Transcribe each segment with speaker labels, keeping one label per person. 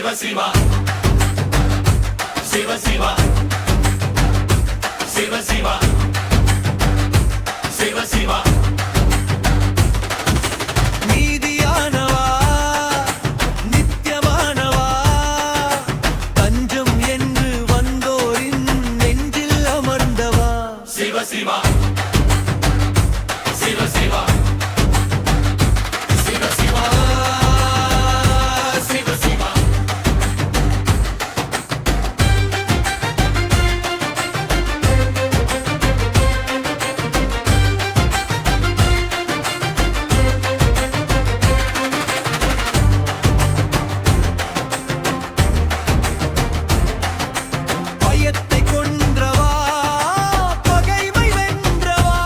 Speaker 1: சிவ சிவா சிவ சிவா சிவ சிவா சிவ சிவா
Speaker 2: நீதியானவா நித்தியமானவா தஞ்சம் என்று வந்தோரின் நெஞ்சில் அமர்ந்தவா
Speaker 1: சிவ சிவா சிவ சிவா சிவ சிவா சிவ சிவா
Speaker 2: பயத்தை கொன்றவா பகைமை வென்றவா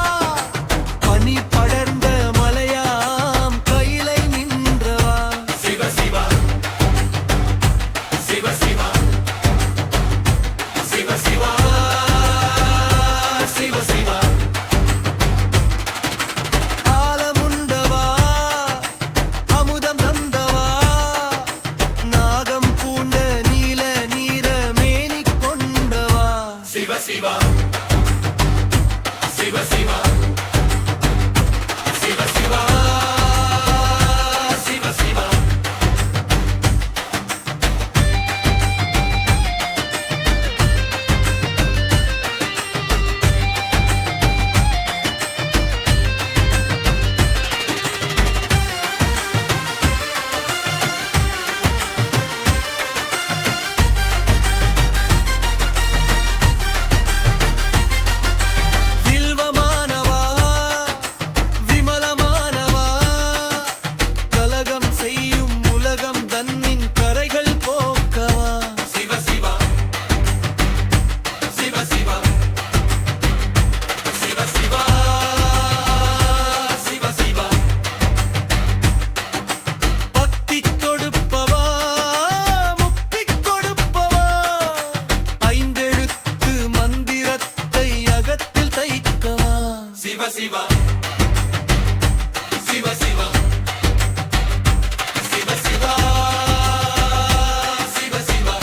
Speaker 2: பனி படர்ந்த மலையாம் கையிலை நின்றவா
Speaker 1: சிவ சிவா சிவ சிவா சிவ சிவா சிவ சிவா
Speaker 2: ஆலமுண்டவா அமுதம் தந்தவா நாகம் பூண்ட நீல நீர மேனி கொண்டவா
Speaker 1: சிவ சிவா சிவ சிவா சிவ சிவா சிவ சிவா
Speaker 2: வில்வமானவா விமலமானவா கலகம் செய்யும் உலகம் தன்னின் கரைகள் போக்கவா
Speaker 1: சிவ சிவா சிவ சிவா சிவ சிவா சிவ சிவா
Speaker 2: பக்தி கொடுப்பவா முக்தி கொடுப்பவா ஐந்தெழுத்து மந்திரத்தை அகத்தில் தைக்கவா
Speaker 1: சிவ சிவா சிவ சிவா சிவ சிவா சிவ சிவா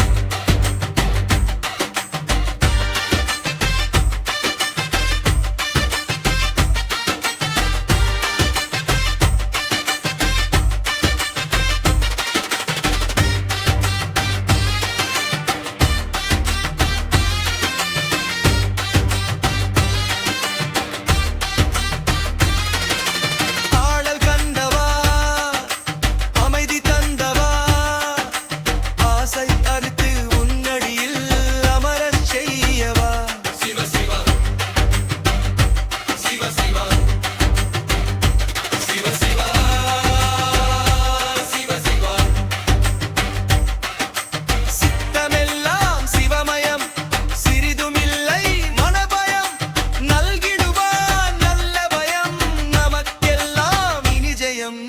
Speaker 2: ஆடல் கண்டவா அமைதி தந்தவா ஆசை அறுத்து உன்னடியில் அமரச் செய்யவா
Speaker 1: சிவ சிவா சிவ சிவா சிவ சிவா சிவ சிவா
Speaker 2: சித்தமெல்லாம் சிவமயம் சிறிதுமில்லை மனபயம் நல்கிடுவான் நல்ல பயம் நமக்கெல்லாம் இனி ஜெயம்